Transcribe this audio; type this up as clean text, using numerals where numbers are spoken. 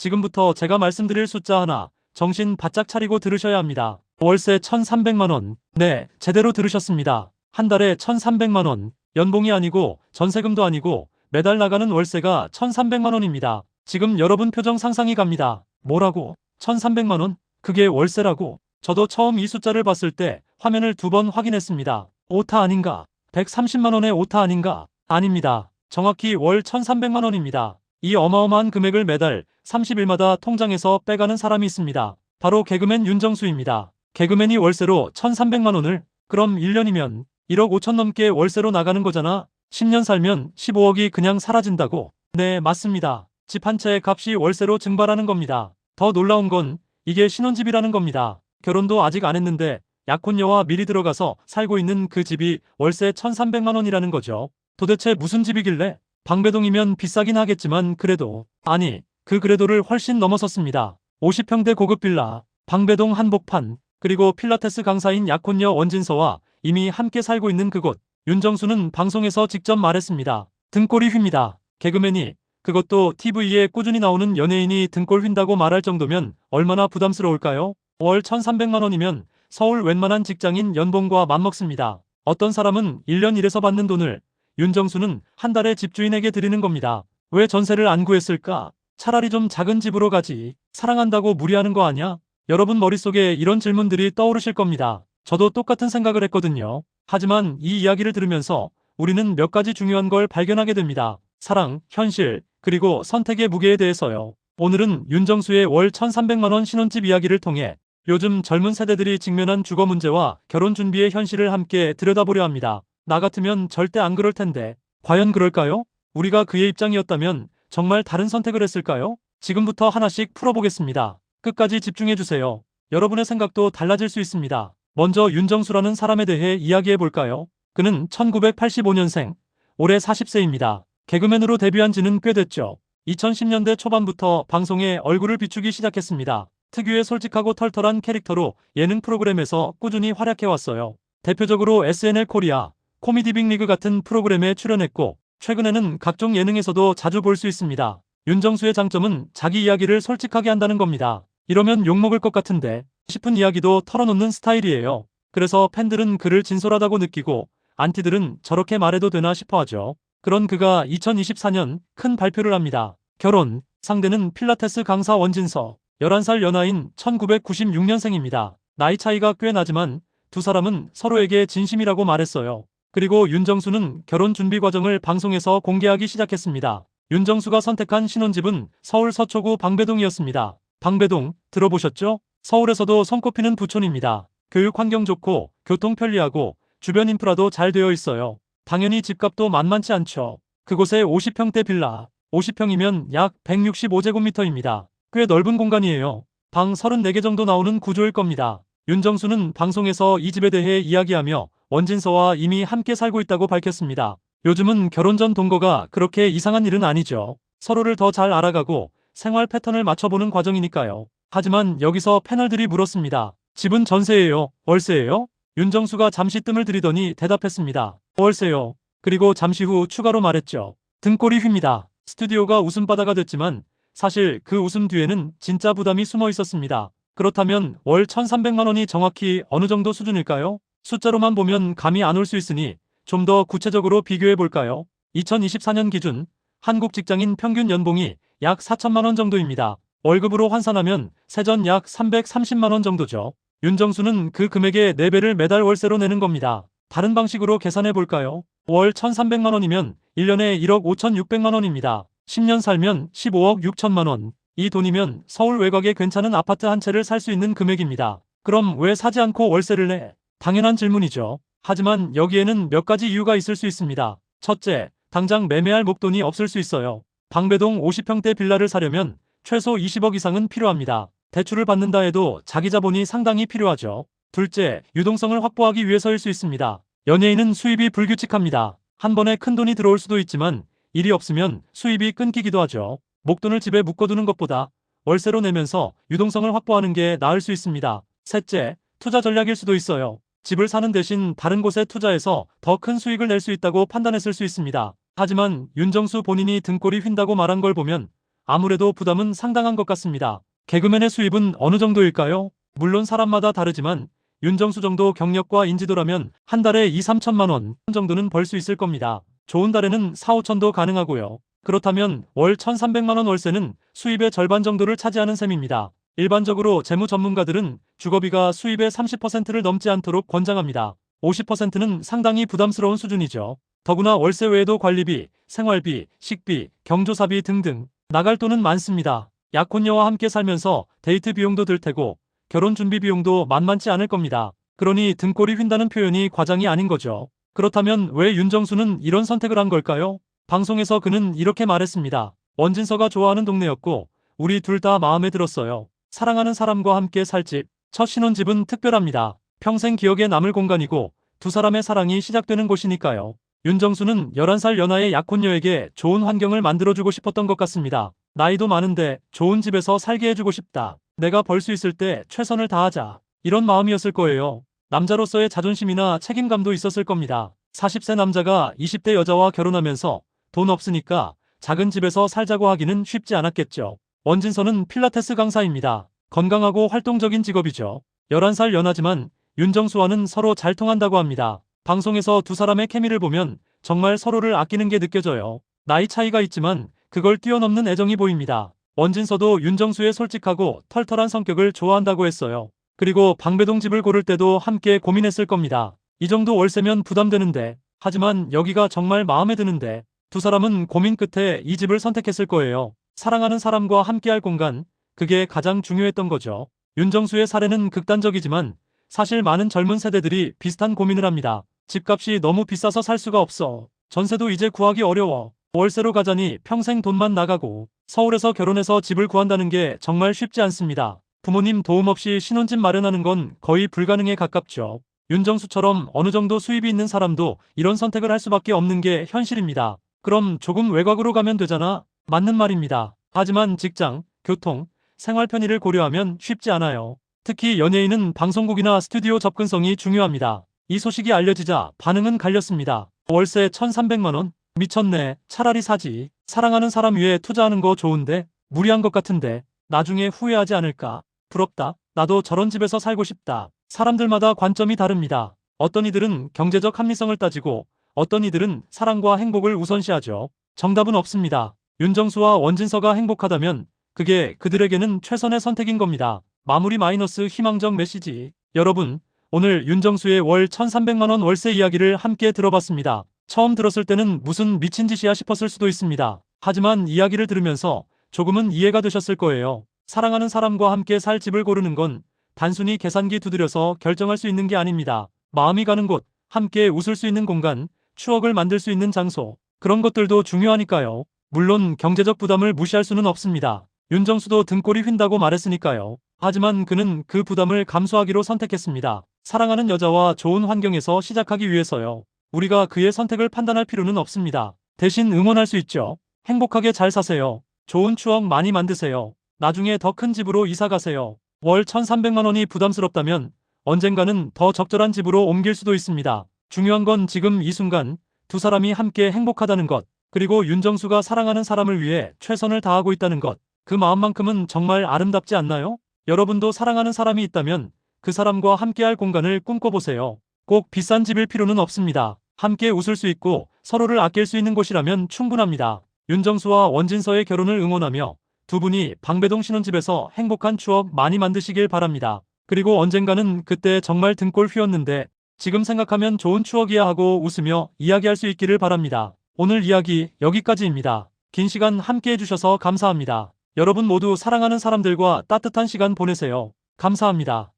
지금부터 제가 말씀드릴 숫자 하나 정신 바짝 차리고 들으셔야 합니다. 월세 1,300만 원. 네, 제대로 들으셨습니다. 한 달에 1,300만 원. 연봉이 아니고 전세금도 아니고 매달 나가는 월세가 1,300만 원입니다. 지금 여러분 표정 상상이 갑니다. 뭐라고? 1,300만 원? 그게 월세라고? 저도 처음 이 숫자를 봤을 때 화면을 2번 확인했습니다. 오타 아닌가? 130만 원의 오타 아닌가? 아닙니다. 정확히 월 1,300만 원입니다. 이 어마어마한 금액을 매달 30일마다 통장에서 빼가는 사람이 있습니다. 바로 개그맨 윤정수입니다. 개그맨이 월세로 1,300만 원을? 그럼 1년이면 1억 5천 넘게 월세로 나가는 거잖아. 10년 살면 15억이 그냥 사라진다고? 네, 맞습니다. 집 한 채의 값이 월세로 증발하는 겁니다. 더 놀라운 건 이게 신혼집이라는 겁니다. 결혼도 아직 안 했는데 약혼녀와 미리 들어가서 살고 있는 그 집이 월세 1,300만 원이라는 거죠. 도대체 무슨 집이길래? 방배동이면 비싸긴 하겠지만 그래도, 아니, 그 그래도를 훨씬 넘어섰습니다. 50평대 고급 빌라, 방배동 한복판, 그리고 필라테스 강사인 약혼녀 원진서와 이미 함께 살고 있는 그곳. 윤정수는 방송에서 직접 말했습니다. 등골이 휜니다. 개그맨이, 그것도 TV에 꾸준히 나오는 연예인이 등골 휜다고 말할 정도면 얼마나 부담스러울까요? 월 1,300만 원이면 서울 웬만한 직장인 연봉과 맞먹습니다. 어떤 사람은 1년 일해서 받는 돈을 윤정수는 한 달에 집주인에게 드리는 겁니다. 왜 전세를 안 구했을까? 차라리 좀 작은 집으로 가지. 사랑한다고 무리하는 거 아냐? 여러분 머릿속에 이런 질문들이 떠오르실 겁니다. 저도 똑같은 생각을 했거든요. 하지만 이 이야기를 들으면서 우리는 몇 가지 중요한 걸 발견하게 됩니다. 사랑, 현실, 그리고 선택의 무게에 대해서요. 오늘은 윤정수의 월 1,300만 원 신혼집 이야기를 통해 요즘 젊은 세대들이 직면한 주거 문제와 결혼 준비의 현실을 함께 들여다보려 합니다. 나 같으면 절대 안 그럴 텐데. 과연 그럴까요? 우리가 그의 입장이었다면 정말 다른 선택을 했을까요? 지금부터 하나씩 풀어보겠습니다. 끝까지 집중해주세요. 여러분의 생각도 달라질 수 있습니다. 먼저 윤정수라는 사람에 대해 이야기해볼까요? 그는 1985년생, 올해 40세입니다. 개그맨으로 데뷔한 지는 꽤 됐죠. 2010년대 초반부터 방송에 얼굴을 비추기 시작했습니다. 특유의 솔직하고 털털한 캐릭터로 예능 프로그램에서 꾸준히 활약해왔어요. 대표적으로 SNL 코리아, 코미디 빅리그 같은 프로그램에 출연했고 최근에는 각종 예능에서도 자주 볼 수 있습니다. 윤정수의 장점은 자기 이야기를 솔직하게 한다는 겁니다. 이러면 욕먹을 것 같은데 싶은 이야기도 털어놓는 스타일이에요. 그래서 팬들은 그를 진솔하다고 느끼고 안티들은 저렇게 말해도 되나 싶어 하죠. 그런 그가 2024년 큰 발표를 합니다. 결혼, 상대는 필라테스 강사 원진서, 11살 연하인 1996년생입니다. 나이 차이가 꽤 나지만 두 사람은 서로에게 진심이라고 말했어요. 그리고 윤정수는 결혼 준비 과정을 방송에서 공개하기 시작했습니다. 윤정수가 선택한 신혼집은 서울 서초구 방배동이었습니다. 방배동, 들어보셨죠? 서울에서도 손꼽히는 부촌입니다. 교육 환경 좋고 교통 편리하고 주변 인프라도 잘 되어 있어요. 당연히 집값도 만만치 않죠. 그곳에 50평대 빌라, 50평이면 약 165제곱미터입니다. 꽤 넓은 공간이에요. 방 34개 정도 나오는 구조일 겁니다. 윤정수는 방송에서 이 집에 대해 이야기하며 원진서와 이미 함께 살고 있다고 밝혔습니다. 요즘은 결혼 전 동거가 그렇게 이상한 일은 아니죠. 서로를 더 잘 알아가고 생활 패턴을 맞춰보는 과정이니까요. 하지만 여기서 패널들이 물었습니다. 집은 전세예요? 월세예요? 윤정수가 잠시 뜸을 들이더니 대답했습니다. 월세요. 그리고 잠시 후 추가로 말했죠. 등골이 휜니다. 스튜디오가 웃음바다가 됐지만 사실 그 웃음 뒤에는 진짜 부담이 숨어 있었습니다. 그렇다면 월 1,300만 원이 정확히 어느 정도 수준일까요? 숫자로만 보면 감이 안 올 수 있으니 좀 더 구체적으로 비교해 볼까요? 2024년 기준 한국 직장인 평균 연봉이 약 4천만 원 정도입니다. 월급으로 환산하면 세전 약 330만 원 정도죠. 윤정수는 그 금액의 4배를 매달 월세로 내는 겁니다. 다른 방식으로 계산해 볼까요? 월 1,300만 원이면 1년에 1억 5,600만 원입니다. 10년 살면 15억 6천만 원. 이 돈이면 서울 외곽에 괜찮은 아파트 한 채를 살 수 있는 금액입니다. 그럼 왜 사지 않고 월세를 내? 당연한 질문이죠. 하지만 여기에는 몇 가지 이유가 있을 수 있습니다. 첫째, 당장 매매할 목돈이 없을 수 있어요. 방배동 50평대 빌라를 사려면 최소 20억 이상은 필요합니다. 대출을 받는다 해도 자기 자본이 상당히 필요하죠. 둘째, 유동성을 확보하기 위해서일 수 있습니다. 연예인은 수입이 불규칙합니다. 한 번에 큰 돈이 들어올 수도 있지만 일이 없으면 수입이 끊기기도 하죠. 목돈을 집에 묶어두는 것보다 월세로 내면서 유동성을 확보하는 게 나을 수 있습니다. 셋째, 투자 전략일 수도 있어요. 집을 사는 대신 다른 곳에 투자해서 더 큰 수익을 낼 수 있다고 판단했을 수 있습니다. 하지만 윤정수 본인이 등골이 휜다고 말한 걸 보면 아무래도 부담은 상당한 것 같습니다. 개그맨의 수입은 어느 정도일까요? 물론 사람마다 다르지만 윤정수 정도 경력과 인지도라면 한 달에 2, 3천만 원 정도는 벌 수 있을 겁니다. 좋은 달에는 4, 5천도 가능하고요. 그렇다면 월 1,300만 원 월세는 수입의 절반 정도를 차지하는 셈입니다. 일반적으로 재무 전문가들은 주거비가 수입의 30%를 넘지 않도록 권장합니다. 50%는 상당히 부담스러운 수준이죠. 더구나 월세 외에도 관리비, 생활비, 식비, 경조사비 등등 나갈 돈은 많습니다. 약혼녀와 함께 살면서 데이트 비용도 들 테고 결혼 준비 비용도 만만치 않을 겁니다. 그러니 등골이 휜다는 표현이 과장이 아닌 거죠. 그렇다면 왜 윤정수는 이런 선택을 한 걸까요? 방송에서 그는 이렇게 말했습니다. 원진서가 좋아하는 동네였고 우리 둘 다 마음에 들었어요. 사랑하는 사람과 함께 살 집, 첫 신혼집은 특별합니다. 평생 기억에 남을 공간이고 두 사람의 사랑이 시작되는 곳이니까요. 윤정수는 11살 연하의 약혼녀에게 좋은 환경을 만들어주고 싶었던 것 같습니다. 나이도 많은데 좋은 집에서 살게 해주고 싶다. 내가 벌 수 있을 때 최선을 다하자. 이런 마음이었을 거예요. 남자로서의 자존심이나 책임감도 있었을 겁니다. 40세 남자가 20대 여자와 결혼하면서 돈 없으니까 작은 집에서 살자고 하기는 쉽지 않았겠죠. 원진서는 필라테스 강사입니다. 건강하고 활동적인 직업이죠. 11살 연하지만 윤정수와는 서로 잘 통한다고 합니다. 방송에서 두 사람의 케미를 보면 정말 서로를 아끼는 게 느껴져요. 나이 차이가 있지만 그걸 뛰어넘는 애정이 보입니다. 원진서도 윤정수의 솔직하고 털털한 성격을 좋아한다고 했어요. 그리고 방배동 집을 고를 때도 함께 고민했을 겁니다. 이 정도 월세면 부담되는데, 하지만 여기가 정말 마음에 드는데, 두 사람은 고민 끝에 이 집을 선택했을 거예요. 사랑하는 사람과 함께할 공간, 그게 가장 중요했던 거죠. 윤정수의 사례는 극단적이지만 사실 많은 젊은 세대들이 비슷한 고민을 합니다. 집값이 너무 비싸서 살 수가 없어. 전세도 이제 구하기 어려워. 월세로 가자니 평생 돈만 나가고 서울에서 결혼해서 집을 구한다는 게 정말 쉽지 않습니다. 부모님 도움 없이 신혼집 마련하는 건 거의 불가능에 가깝죠. 윤정수처럼 어느 정도 수입이 있는 사람도 이런 선택을 할 수밖에 없는 게 현실입니다. 그럼 조금 외곽으로 가면 되잖아. 맞는 말입니다. 하지만 직장, 교통, 생활 편의를 고려하면 쉽지 않아요. 특히 연예인은 방송국이나 스튜디오 접근성이 중요합니다. 이 소식이 알려지자 반응은 갈렸습니다. 월세 1,300만 원? 미쳤네. 차라리 사지. 사랑하는 사람 위해 투자하는 거 좋은데? 무리한 것 같은데. 나중에 후회하지 않을까? 부럽다. 나도 저런 집에서 살고 싶다. 사람들마다 관점이 다릅니다. 어떤 이들은 경제적 합리성을 따지고 어떤 이들은 사랑과 행복을 우선시하죠. 정답은 없습니다. 윤정수와 원진서가 행복하다면 그게 그들에게는 최선의 선택인 겁니다. 마무리 마이너스 희망적 메시지. 여러분, 오늘 윤정수의 월 1,300만 원 월세 이야기를 함께 들어봤습니다. 처음 들었을 때는 무슨 미친 짓이야 싶었을 수도 있습니다. 하지만 이야기를 들으면서 조금은 이해가 되셨을 거예요. 사랑하는 사람과 함께 살 집을 고르는 건 단순히 계산기 두드려서 결정할 수 있는 게 아닙니다. 마음이 가는 곳, 함께 웃을 수 있는 공간, 추억을 만들 수 있는 장소, 그런 것들도 중요하니까요. 물론 경제적 부담을 무시할 수는 없습니다. 윤정수도 등골이 휜다고 말했으니까요. 하지만 그는 그 부담을 감수하기로 선택했습니다. 사랑하는 여자와 좋은 환경에서 시작하기 위해서요. 우리가 그의 선택을 판단할 필요는 없습니다. 대신 응원할 수 있죠. 행복하게 잘 사세요. 좋은 추억 많이 만드세요. 나중에 더 큰 집으로 이사 가세요. 월 1,300만 원이 부담스럽다면 언젠가는 더 적절한 집으로 옮길 수도 있습니다. 중요한 건 지금 이 순간 두 사람이 함께 행복하다는 것, 그리고 윤정수가 사랑하는 사람을 위해 최선을 다하고 있다는 것, 그 마음만큼은 정말 아름답지 않나요? 여러분도 사랑하는 사람이 있다면 그 사람과 함께할 공간을 꿈꿔보세요. 꼭 비싼 집일 필요는 없습니다. 함께 웃을 수 있고 서로를 아낄 수 있는 곳이라면 충분합니다. 윤정수와 원진서의 결혼을 응원하며 두 분이 방배동 신혼집에서 행복한 추억 많이 만드시길 바랍니다. 그리고 언젠가는 그때 정말 등골 휘었는데 지금 생각하면 좋은 추억이야 하고 웃으며 이야기할 수 있기를 바랍니다. 오늘 이야기 여기까지입니다. 긴 시간 함께 해주셔서 감사합니다. 여러분 모두 사랑하는 사람들과 따뜻한 시간 보내세요. 감사합니다.